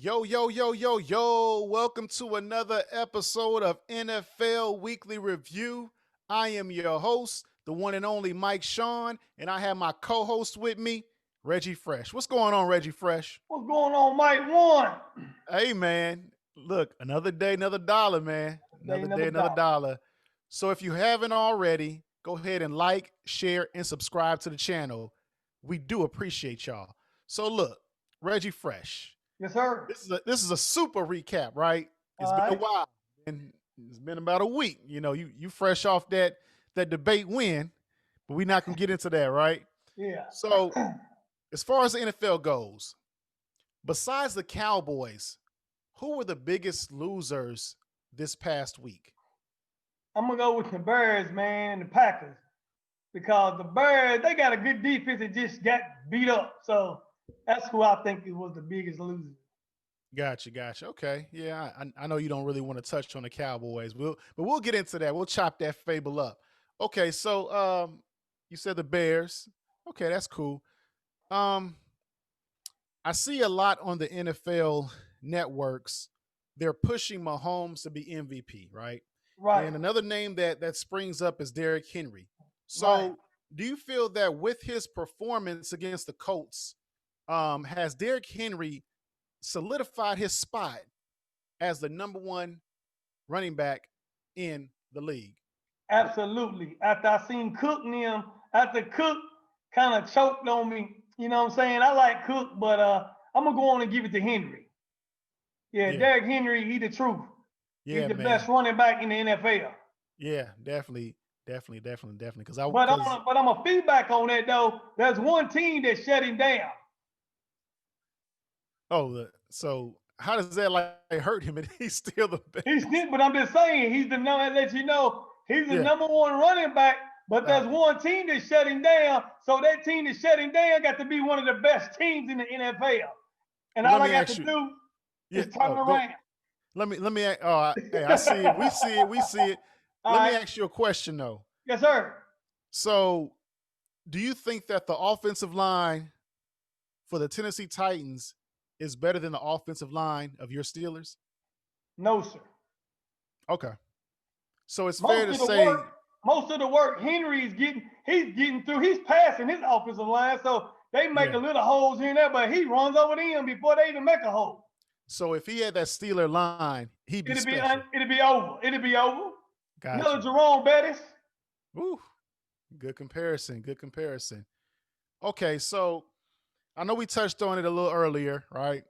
Yo, yo, yo, yo, yo. Welcome to another episode of NFL Weekly Review. I am your host, the one and only Mike Sean, and I have my co host with me, Reggie Fresh. What's going on, Reggie Fresh? What's going on, Mike? One. Hey, man. Look, another day, another dollar, man. They Another day, never another doubt. dollar. So if you haven't already, go ahead and like, share, and subscribe to the channel. We do appreciate y'all. So look, Reggie Fresh. Yes, sir. This is a super recap, right? It's All been a right. while, and it's been about a week. You know, you fresh off that debate win, but we're not gonna get into that, right? Yeah. So, as far as the NFL goes, besides the Cowboys, who were the biggest losers this past week? I'm gonna go with the Bears, man, and the Packers. Because the Bears, they got a good defense that just got beat up. So that's who I think was the biggest loser. Gotcha. Okay, yeah, I know you don't really want to touch on the Cowboys. But we'll get into that. We'll chop that fable up. Okay, so you said the Bears. Okay, that's cool. Um, I see a lot on the NFL networks. They're pushing Mahomes to be MVP, right? Right. And another name that springs up is Derrick Henry. Right. So, do you feel that with his performance against the Colts, has Derrick Henry solidified his spot as the number one running back in the league? Absolutely. After I seen Cook and them, after Cook kind of choked on me, you know what I'm saying? I like Cook, but I'm gonna go on and give it to Henry. Yeah, Yeah, Derrick Henry, he the truth. He's yeah, the best man. running back in the NFL. Yeah, definitely. Because I But I'm because gonna, but I'm a feedback on that though. There's one team that shut him down. so how does that like hurt him and he's still the He's best? still, but I'm just saying he's the number. Let you know he's the Yeah. number one running back. But Uh, there's one team that shut him down. So that team that shut him down got to be one of the best teams in the NFL. And well, all let I me got to ask you. do Yeah. is turn Oh, go. around. Let me. Hey, I see it. We see it. We see it. All Let me right. ask you a question though. Yes, sir. So, do you think that the offensive line for the Tennessee Titans is better than the offensive line of your Steelers? No, sir. Okay. So it's fair Most to of the work, say, most of the work Henry's getting, he's getting through. He's passing his offensive line, so they make yeah. a little holes here and there, but he runs over them before they even make a hole. So if he had that Steeler line, he'd be special. It'll be over. It'll be over. Got Another you. Jerome Bettis. Woo. Good comparison. Good comparison. Okay, so I know we touched on it a little earlier, right?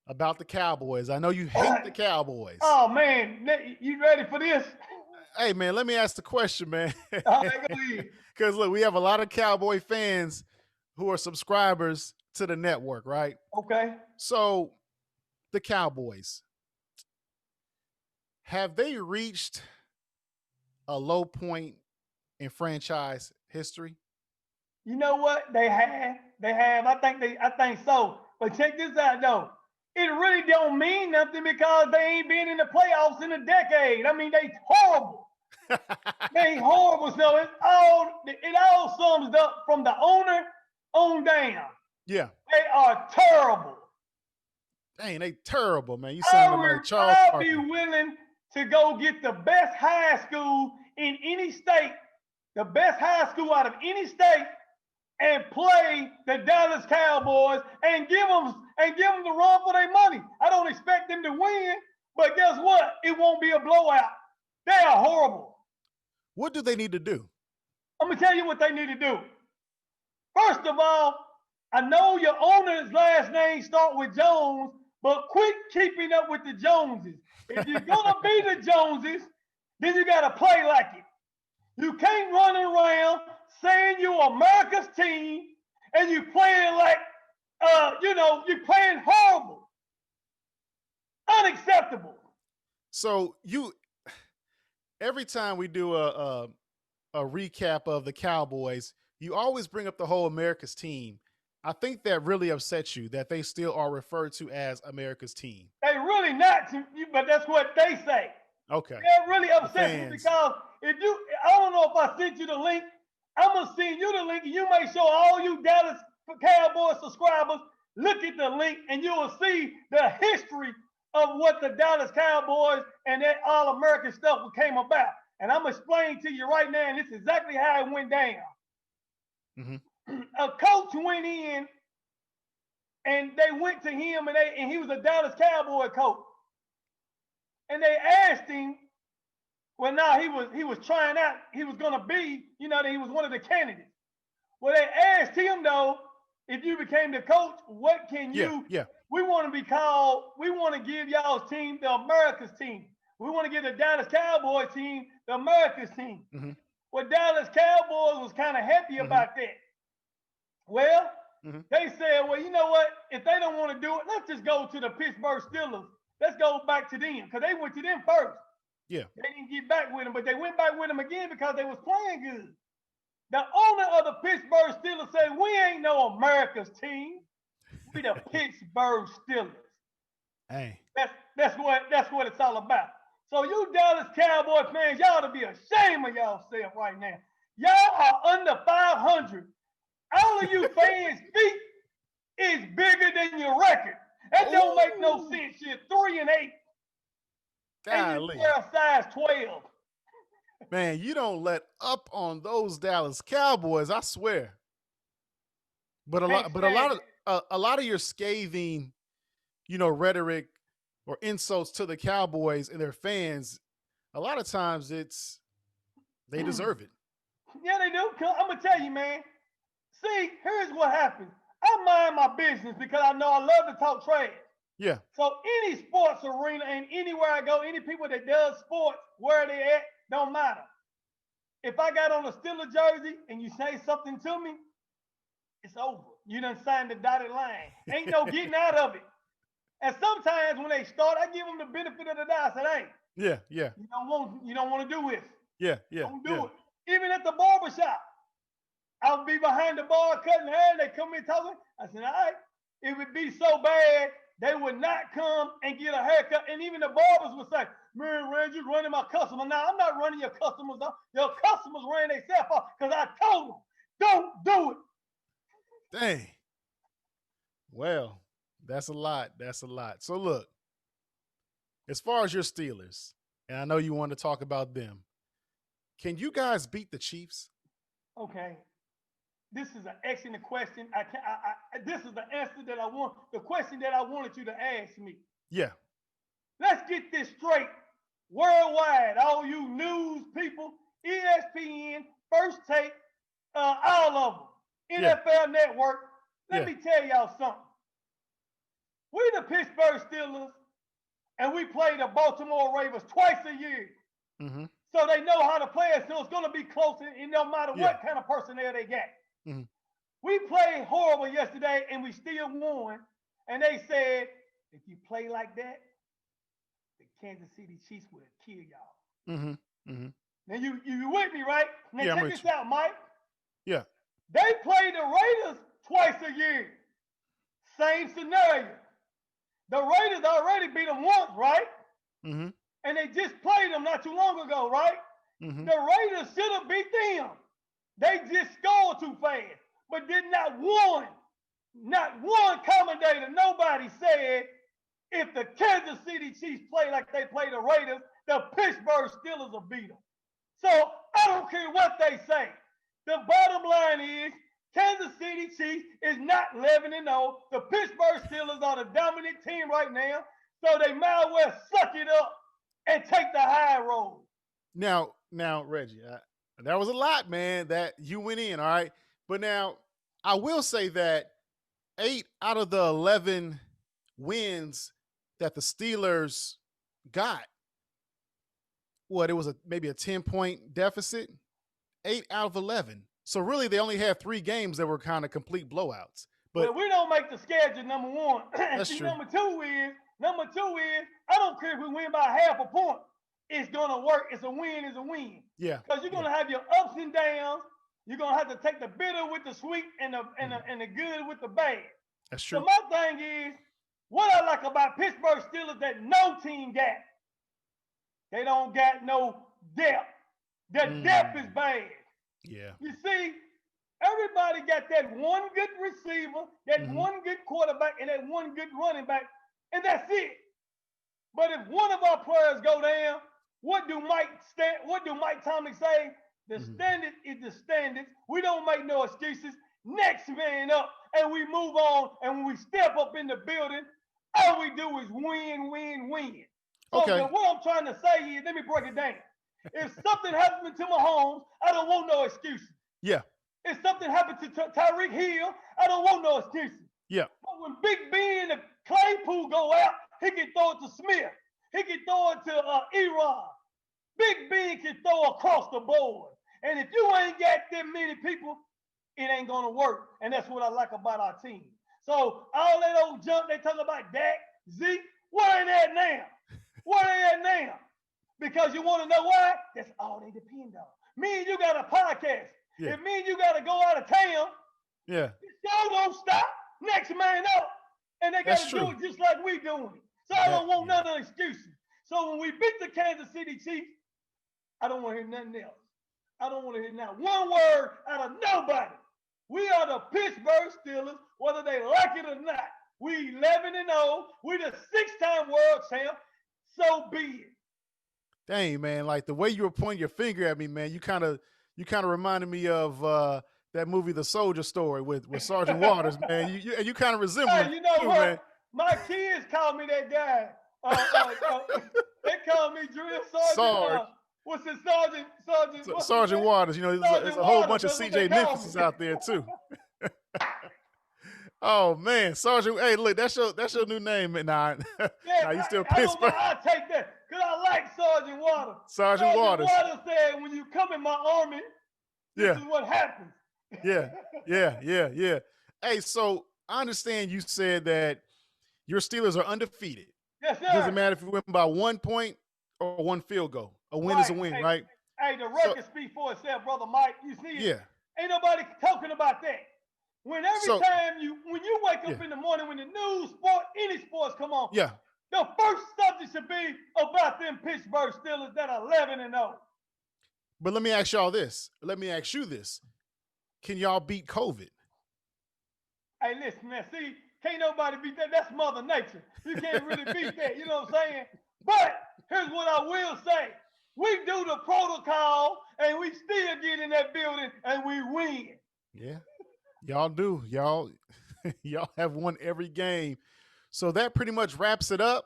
About the Cowboys. I know you hate the Cowboys. Oh man, you ready for this? Hey man, let me ask the question, man. All right, go ahead. Because look, we have a lot of Cowboy fans who are subscribers to the network, right? Okay. So the Cowboys, have they reached a low point in franchise history? You know what? They have. They have. I think so. But check this out though. It really don't mean nothing because they ain't been in the playoffs in a decade. I mean, they horrible. They horrible. So it all sums up from the owner on down. Yeah. They are terrible. Dang, they terrible, man. You sounding like Charles I'll be Barkley. willing to go get the best high school in any state, the best high school out of any state, and play the Dallas Cowboys and give them the run for their money. I don't expect them to win, but guess what? It won't be a blowout. They are horrible. What do they need to do? I'm gonna tell you what they need to do. First of all, I know your owner's last name start with Jones, but quit keeping up with the Joneses. If you're gonna be the Joneses, then you gotta play like it. You can't run around saying you're America's team and you playing like you're playing horrible. Unacceptable. So you every time we do a recap of the Cowboys, you always bring up the whole America's team. I think that really upsets you that they still are referred to as America's team. They really not, but that's what they say. Okay. That really The upsets me fans. because I don't know if I sent you the link. I'm gonna send you the link, and you make sure all you Dallas Cowboys subscribers look at the link and you will see the history of what the Dallas Cowboys and that All American stuff came about. And I'm explaining to you right now, and this is exactly how it went down. Mm-hmm. A coach went in and they went to him and he was a Dallas Cowboy coach. And they asked him, well, now he was trying out, he was gonna be, that he was one of the candidates. Well, they asked him though, if you became the coach, what can Yeah, you yeah. we want to be called, we want to give y'all's team the America's team. We want to give the Dallas Cowboys team the America's team. Mm-hmm. Well, Dallas Cowboys was kind of happy Mm-hmm. about that. Well, Mm-hmm. they said, well, you know what? If they don't want to do it, let's just go to the Pittsburgh Steelers. Let's go back to them because they went to them first. Yeah. They didn't get back with them, but they went back with them again because they was playing good. The owner of the Pittsburgh Steelers said, we ain't no America's team. We the Pittsburgh Steelers. Hey. That's what it's all about. So you Dallas Cowboy fans, y'all ought to be ashamed of y'allself right now. Y'all are under 500. All of you fans' feet is bigger than your record. That don't make no sense. You're 3-8. And you wear a size 12. Man, you don't let up on those Dallas Cowboys, I swear. But a lot of your scathing, rhetoric or insults to the Cowboys and their fans, a lot of times they deserve it. Yeah, they do. I'm gonna tell you, man. See, here's what happens. I mind my business because I know I love to talk trash. Yeah. So any sports arena and anywhere I go, any people that does sports, where they at, don't matter. If I got on a Steeler jersey and you say something to me, it's over. You done signed the dotted line. Ain't no getting out of it. And sometimes when they start, I give them the benefit of the doubt. I said, hey, yeah. You don't want to do this. Yeah. Don't do it. Even at the barbershop. I'll be behind the bar cutting hair and they come in talking. I said, all right, it would be so bad, they would not come and get a haircut. And even the barbers would say, man, Rand, you're running my customer. Now, I'm not running your customers off. Your customers ran themselves off because I told them, don't do it. Dang. Well, that's a lot. That's a lot. So look, as far as your Steelers, and I know you want to talk about them, can you guys beat the Chiefs? Okay. This is an excellent question. This is the answer that I want, the question that I wanted you to ask me. Yeah. Let's get this straight. Worldwide, all you news people, ESPN, First Take, all of them, NFL Network. Let me tell y'all something. We the Pittsburgh Steelers, and we play the Baltimore Ravens twice a year. Mm-hmm. So they know how to play it, so it's going to be close, and no matter what kind of personnel they got. Mm-hmm. We played horrible yesterday, and we still won. And they said, if you play like that, the Kansas City Chiefs will kill y'all. Mm-hmm. Mm-hmm. Now, you with me, right? Now, check this out, Mike. Yeah. They play the Raiders twice a year. Same scenario. The Raiders already beat them once, right? Mm-hmm. And they just played them not too long ago, right? Mm-hmm. The Raiders should have beat them. They just scored too fast. But did not one commentator, nobody said if the Kansas City Chiefs play like they play the Raiders, the Pittsburgh Steelers will beat them. So I don't care what they say. The bottom line is Kansas City Chiefs is not 11-0. The Pittsburgh Steelers are the dominant team right now, so they might as well suck it up and take the high road. Now, Reggie, that was a lot, man, that you went in, all right? But now, I will say that 8 out of the 11 wins that the Steelers got, it was maybe a 10-point deficit? 8 out of 11. So really, they only had 3 games that were kind of complete blowouts. But well, we don't make the schedule, number one. That's true. Number two is, I don't care if we win by half a point. It's going to work. It's a win. Yeah. Because you're going to have your ups and downs. You're going to have to take the bitter with the sweet and the good with the bad. That's true. So my thing is, what I like about Pittsburgh Steelers that no team got, they don't got no depth. The depth is bad. Yeah. You see, Everybody got that one good receiver, that Hmm. one good quarterback, and that one good running back, and that's it. But if one of our players go down, what do Mike Tomlin say? The Hmm. standard is the standard. We don't make no excuses. Next man up, and we move on. And when we step up in the building, all we do is win, win, win. So Okay. what I'm trying to say is, let me break it down. If something happens to Mahomes, I don't want no excuses. Yeah. If something happened to Tyreek Hill, I don't want no excuses. Yeah. But when Big Ben and Claypool go out, he can throw it to Smith. He can throw it to Erod. Big Ben can throw across the board. And if you ain't got that many people, it ain't gonna work. And that's what I like about our team. So all that old junk they talk about Dak, Zeke, where they at now? Where they at now? Because you want to know why? That's all they depend on. Me and you got a podcast. Yeah. If me and you got to go out of town, Yeah. the show don't stop. Next man up. And they got That's to do true. it just like we doing it. So I That. don't want Yeah. none of the excuses. So when we beat the Kansas City Chiefs, I don't want to hear nothing else. I don't want to hear not one word out of nobody. We are the Pittsburgh Steelers, whether they like it or not. We 11-0. We the 6-time world champ. So be it. Dang, man, like the way you were pointing your finger at me, man, you kind of reminded me of that movie, The Soldier Story, with Sergeant Waters, man. You kind of resemble Hey, him you know too, man. what? My kids call me that guy. They call me Drill Sergeant. Sarge, What's it, Sergeant? Sergeant, what's his Sergeant name? Waters. There's Sergeant a whole Waters. bunch of That's what they CJ call me. Memphises out there too. Oh man, Sergeant. Hey, look, that's your new name, man. Nah, Yeah, nah, you still I don't Pittsburgh. mind. I take that because I like Sergeant Waters. Sergeant Waters. Waters said, when you come in my army, this Yeah, is what happens. yeah, yeah. Hey, so I understand you said that your Steelers are undefeated. Yes, It doesn't sir. matter if you win by 1 point or one field goal. A win is a Right. win, Hey, right? hey, the So record speaks for itself, brother Mike. You see it. yeah. Ain't nobody talking about that. When every So time when you wake yeah, up in the morning, when the news, sport, any sports come on, yeah. the first subject should be about them Pittsburgh Steelers that are 11-0. But let me ask y'all this. Let me ask you this. Can y'all beat COVID? Hey, listen, man. See, can't nobody beat that. That's Mother Nature. You can't really beat that. You know what I'm saying? But here's what I will say. We do the protocol and we still get in that building and we win. Yeah. Y'all do. Y'all have won every game. So that pretty much wraps it up.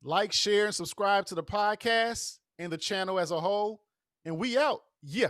Like, share, and subscribe to the podcast and the channel as a whole. And we out. Yeah.